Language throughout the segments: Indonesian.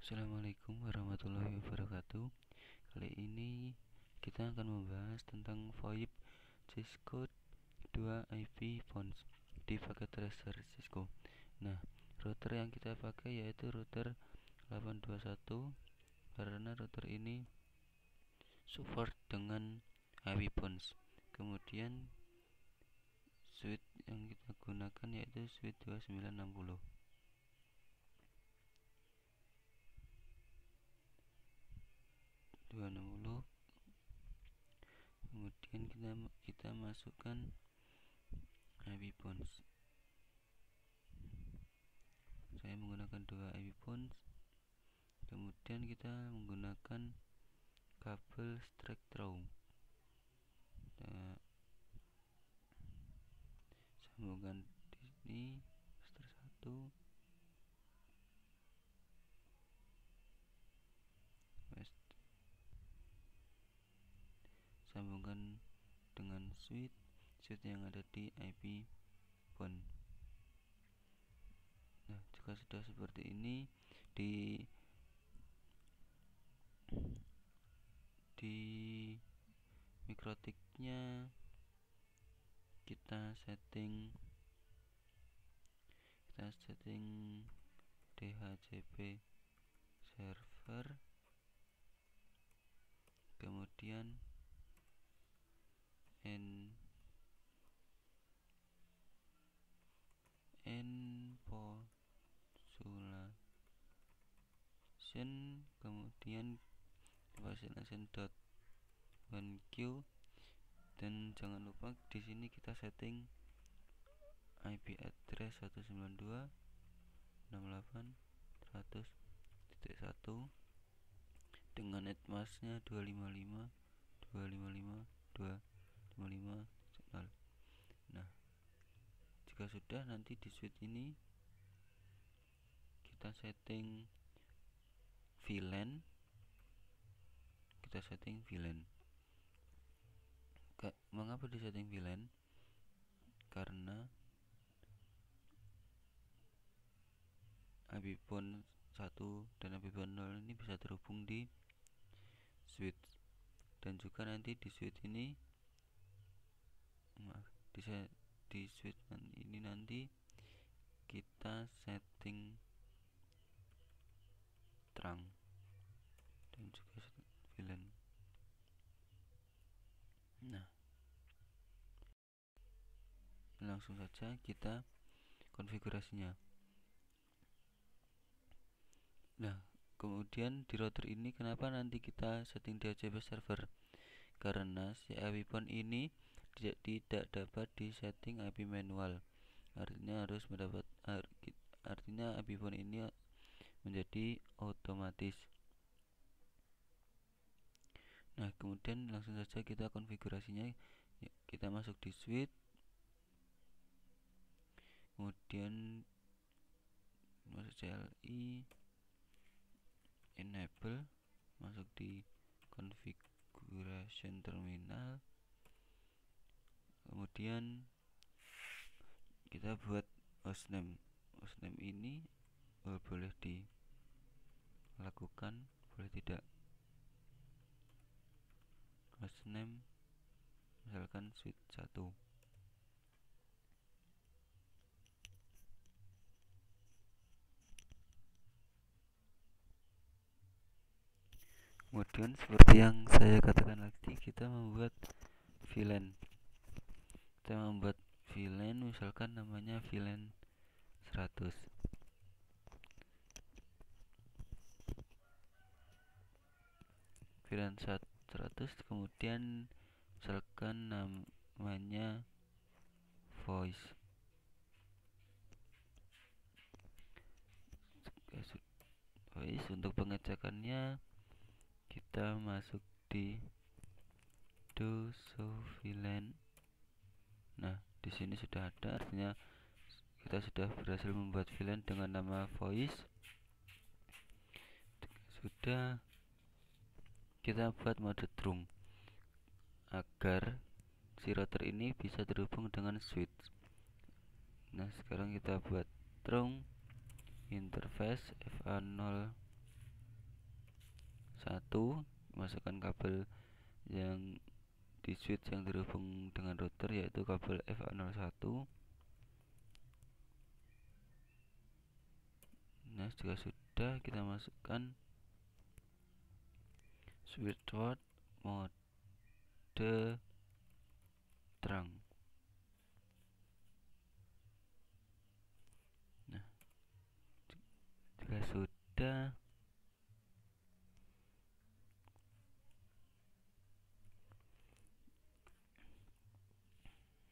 Assalamualaikum warahmatullahi wabarakatuh. Kali ini kita akan membahas tentang VoIP Cisco 2 IP Phones di paket tracer Cisco. Nah, router yang kita pakai yaitu router 821 karena router ini support dengan IP Phones. Kemudian switch yang kita gunakan yaitu switch 2960. Kemudian kita masukkan IP Phones. Saya menggunakan 2 IP Phones. Kemudian kita menggunakan kabel straight through. Kita sambungkan di sini master 1, sambungkan dengan switch yang ada di IP phone. Nah, jika sudah seperti ini, di mikrotiknya kita setting DHCP server, kemudian encapsulation, kemudian encapsulation.1q, dan jangan lupa di sini kita setting IP address 192.168.100.1 dengan netmasknya 255.255.255.0. Nah, jika sudah, nanti di switch ini kita setting VLAN. Mengapa di setting VLAN? Karena IP phone 1 dan IP phone 0 ini bisa terhubung di switch, dan juga nanti di switch ini di switch ini nanti kita setting terang dan juga VLAN. Nah, langsung saja kita konfigurasinya. Nah, kemudian di router ini kenapa nanti kita setting DHCP server? Karena si IP phone ini tidak dapat di setting IP manual. Artinya IP phone ini menjadi otomatis. Nah, kemudian langsung saja kita konfigurasinya. Kita masuk di switch, kemudian masuk CLI, enable, masuk di configuration terminal, kemudian kita buat hostname. Hostname ini boleh dilakukan, boleh tidak. Hostname misalkan switch 1. Kemudian seperti yang saya katakan tadi, kita membuat VLAN. Misalkan namanya VLAN 100. VLAN 100, kemudian misalkan namanya voice. Untuk pengecekannya kita masuk di do show VLAN. Nah, di sini sudah ada, artinya kita sudah berhasil membuat VLAN dengan nama voice. Sudah, kita buat mode trunk agar si router ini bisa terhubung dengan switch. Nah, sekarang kita buat trunk interface FA0 1, masukkan kabel yang di switch yang terhubung dengan router, yaitu kabel FA01. Nah, jika sudah, kita masukkan switchboard mode terang.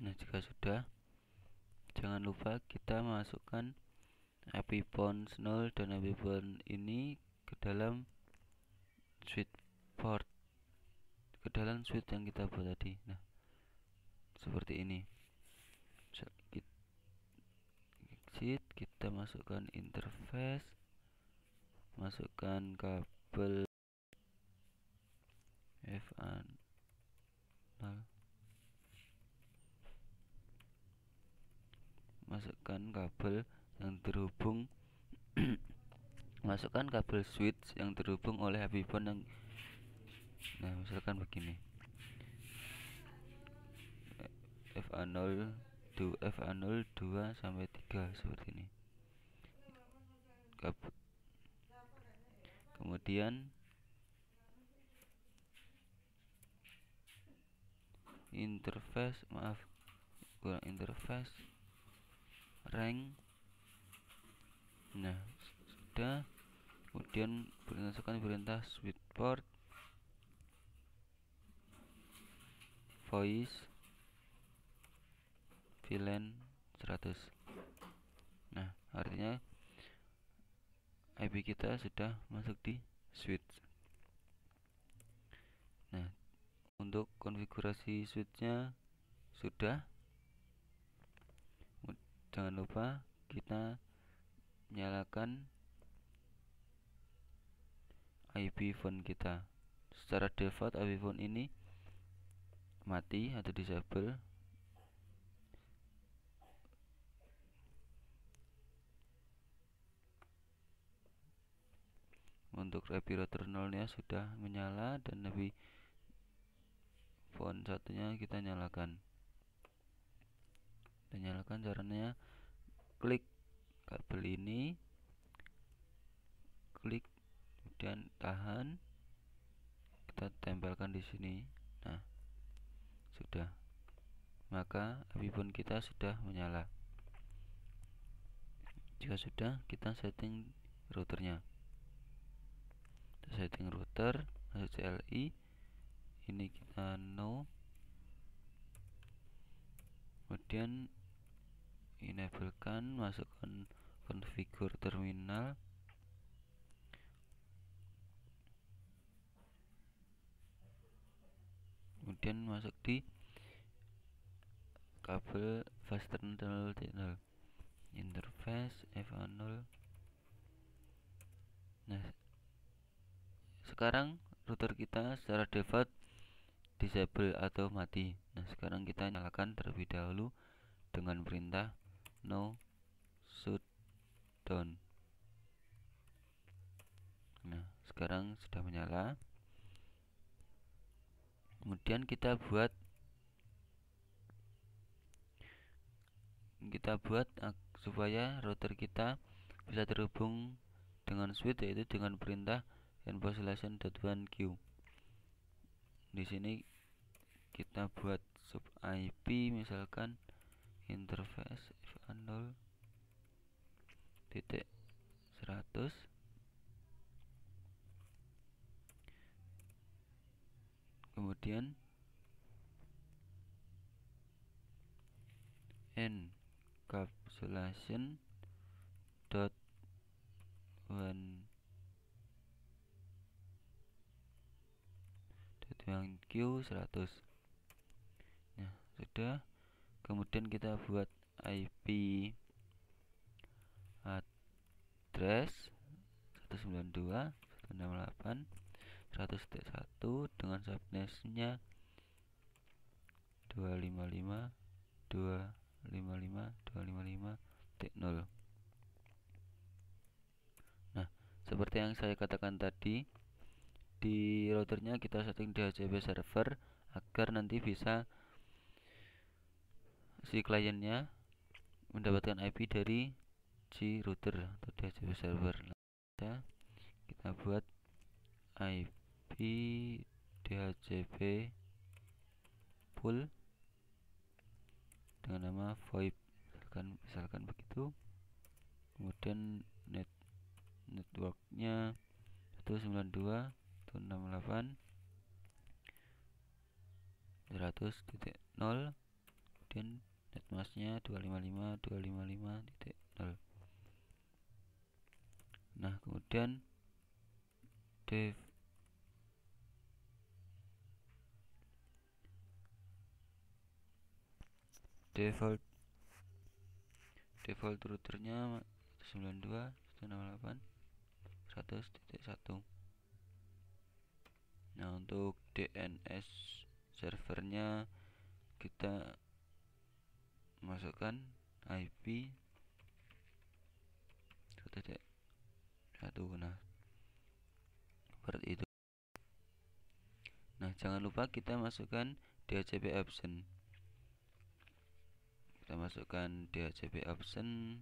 Nah, jika sudah, jangan lupa kita masukkan IP pons 0 dan IP pons ini ke dalam switch port, ke dalam switch yang kita buat tadi. Nah, seperti ini. Kita masukkan interface, masukkan kabel FA0, masukkan kabel yang terhubung masukkan kabel switch yang terhubung oleh IP pon yang, nah, misalkan begini, FA0 2 sampai 3 seperti ini. Kemudian interface rank. Nah, sudah. Kemudian masukkan perintah switchboard voice VLAN 100. Nah, artinya IP kita sudah masuk di switch. Nah, untuk konfigurasi switchnya sudah. Jangan lupa kita nyalakan IP phone kita. Secara default IP phone ini mati atau disable. Untuk IP router 0 nya sudah menyala dan IP phone satunya kita nyalakan. Caranya klik kabel ini, klik, kemudian tahan, kita tempelkan di sini. Nah, sudah, maka IP phone kita sudah menyala. Jika sudah, kita setting routernya. Setting router CLI ini kita no, kemudian enablekan, masukkan configure terminal, kemudian masuk di kabel fast terminal channel interface FA0. Nah, sekarang router kita secara default disable atau mati. Nah, sekarang kita nyalakan terlebih dahulu dengan perintah no shutdown. Nah, sekarang sudah menyala. Kemudian kita buat supaya router kita bisa terhubung dengan switch, yaitu dengan perintah envoicelation.1q. Di sini kita buat sub IP, misalkan interface FA0 titik 100, kemudian encapsulation dot 1q100. Nah, sudah. Kemudian kita buat IP address 192.168.100.1 dengan subnetnya 255.255.255.0. Nah, seperti yang saya katakan tadi, di routernya kita setting DHCP server agar nanti bisa si kliennya mendapatkan IP dari si router atau DHCP server. Kita buat IP DHCP pool dengan nama VoIP, misalkan begitu. Kemudian networknya 192.168.100.0, kemudian netmasknya 255.255.0. Nah, kemudian default routernya 192.168.100.1. Nah, untuk DNS servernya kita masukkan IP 1.1. Nah, seperti itu. Nah, jangan lupa kita masukkan DHCP option. Kita masukkan DHCP option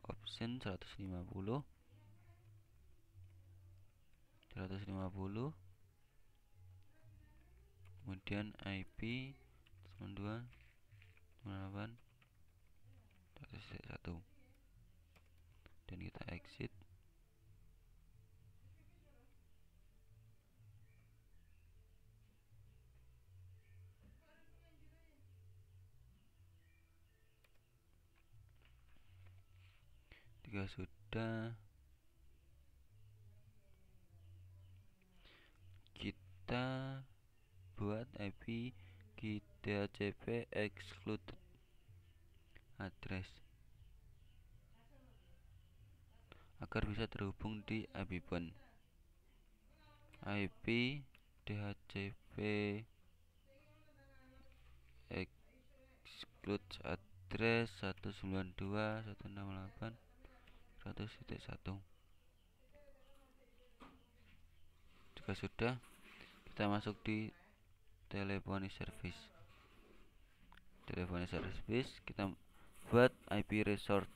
150, kemudian IP 92.168.100.1, dan kita exit. Jika sudah, kita buat IP DHCP excluded address agar bisa terhubung di IPPON. IP DHCP exclude address 192.168.100.1. Jika sudah, kita masuk di telephony service. Kita buat IP resource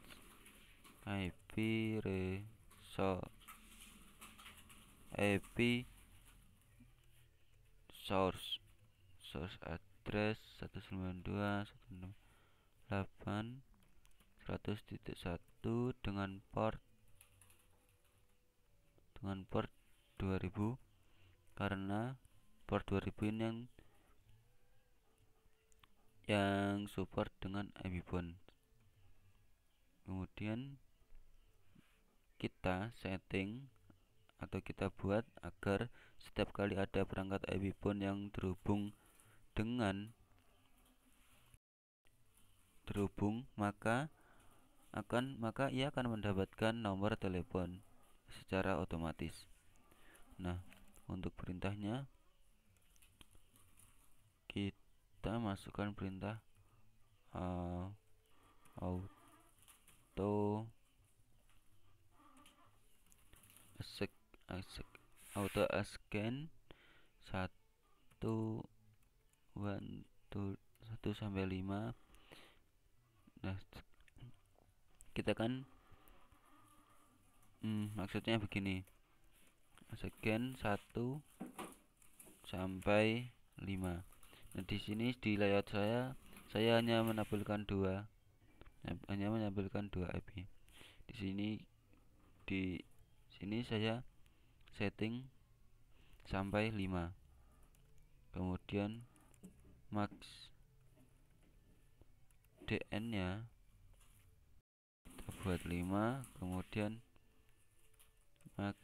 source address 192.168.100.1 dengan port 2000, karena port 2000 ini yang support dengan IPPON. Kemudian kita setting atau kita buat agar setiap kali ada perangkat IPPON yang terhubung maka ia akan mendapatkan nomor telepon secara otomatis. Nah, untuk perintahnya kita masukkan perintah auto scan 1 sampai 5. Nah, kita kan maksudnya begini, scan 1 sampai 5. Nah, di sini di layout saya hanya menampilkan 2 IP. Di sini saya setting sampai 5. Kemudian max DN nya kita buat 5, kemudian max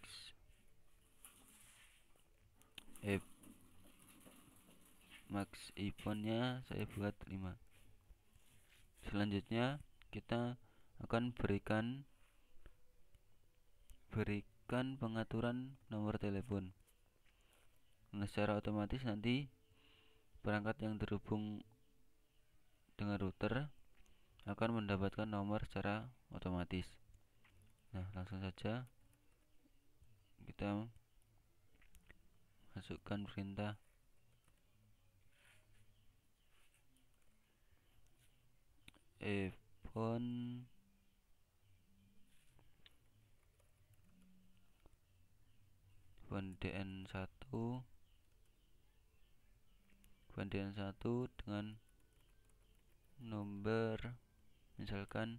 IPPON nya saya buat 5. Selanjutnya kita akan berikan pengaturan nomor telepon. Nah, secara otomatis nanti perangkat yang terhubung dengan router akan mendapatkan nomor secara otomatis. Nah, langsung saja kita masukkan perintah iPhone DN1 dengan nomor misalkan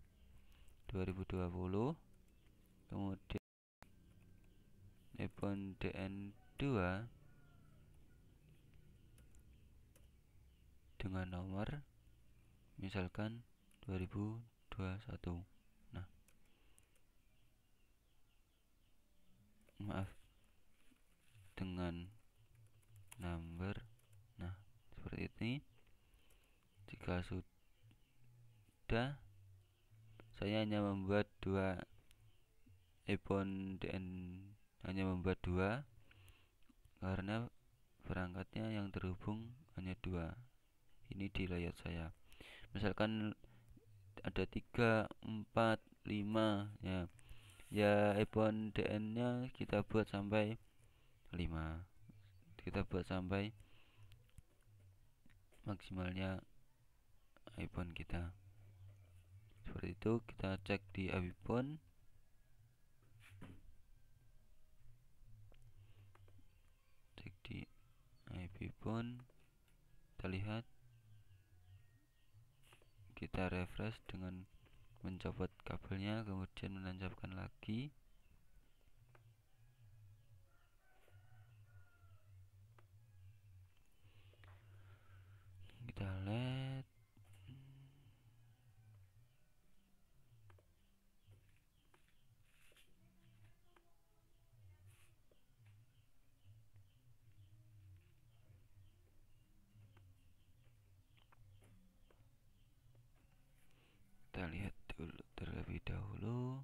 2020, kemudian iPhone DN2 dengan nomor misalkan 2021. Nah, maaf, dengan number. Nah, seperti ini. Jika sudah, saya hanya membuat dua iPhone DN, hanya membuat dua karena perangkatnya yang terhubung hanya dua. Ini di layout saya. Misalkan ada 3, 4, 5 ya. Ya iPhone DN-nya kita buat sampai 5. Kita buat sampai maksimalnya iPhone kita. Seperti itu, kita cek di iPhone. Cek di iPhone. Kita lihat, kita refresh dengan mencopot kabelnya, kemudian menancapkan lagi. Kita lihat, dulu terlebih dahulu.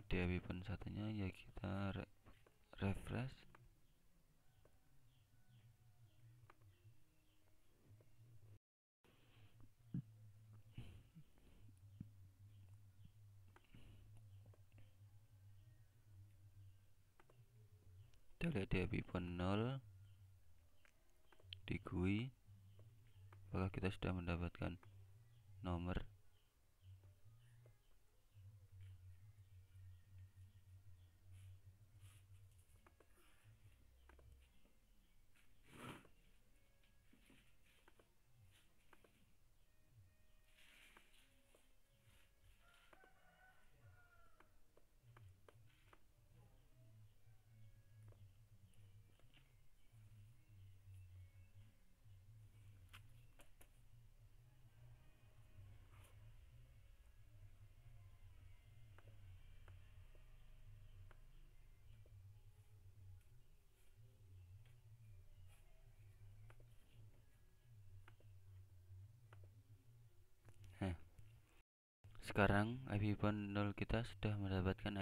Di iPhone satunya ya kita refresh. Kita lihat di iPhone 0 di GUI, apakah kita sudah mendapatkan nomor. Nah, sekarang iPhone 0 kita sudah mendapatkan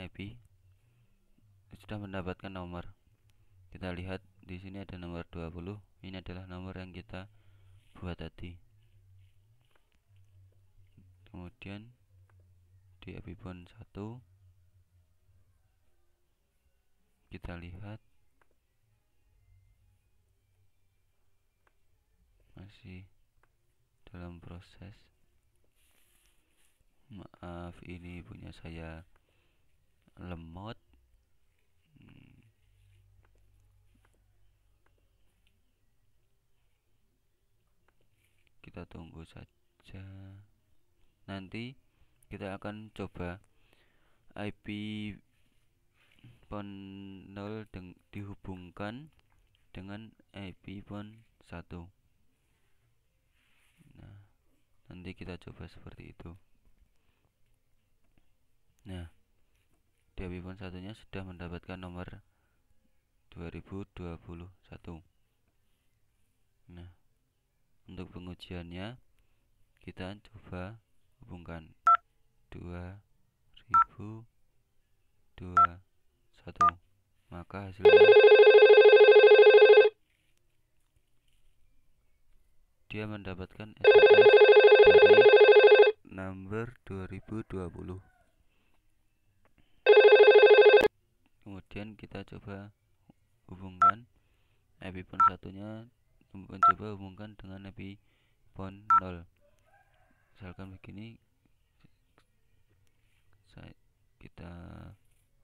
sudah mendapatkan nomor. Kita lihat di sini ada nomor 20. Ini adalah nomor yang kita buat tadi. Kemudian di iPhone 1 kita lihat masih dalam proses. Maaf, ini punya saya lemot. Kita tunggu saja. Nanti kita akan coba iPhone 0 dihubungkan dengan iPhone 1. Nah, nanti kita coba seperti itu. Nah, di iPhone 1-nya sudah mendapatkan nomor 2021. Nah, untuk pengujiannya kita coba hubungkan 2021, maka hasilnya mendapatkan SMS dari number 2020. Kemudian kita coba hubungkan IP phone satunya, mencoba hubungkan dengan IP phone 0. Misalkan begini, kita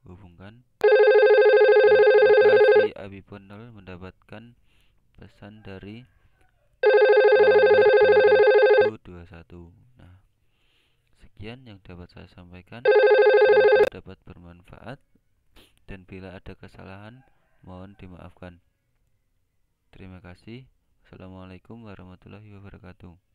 hubungkan, maka si IP phone 0 mendapatkan pesan dari nomor 2021. Nah, sekian yang dapat saya sampaikan, semoga dapat bermanfaat, dan bila ada kesalahan mohon dimaafkan. Terima kasih. Assalamualaikum warahmatullahi wabarakatuh.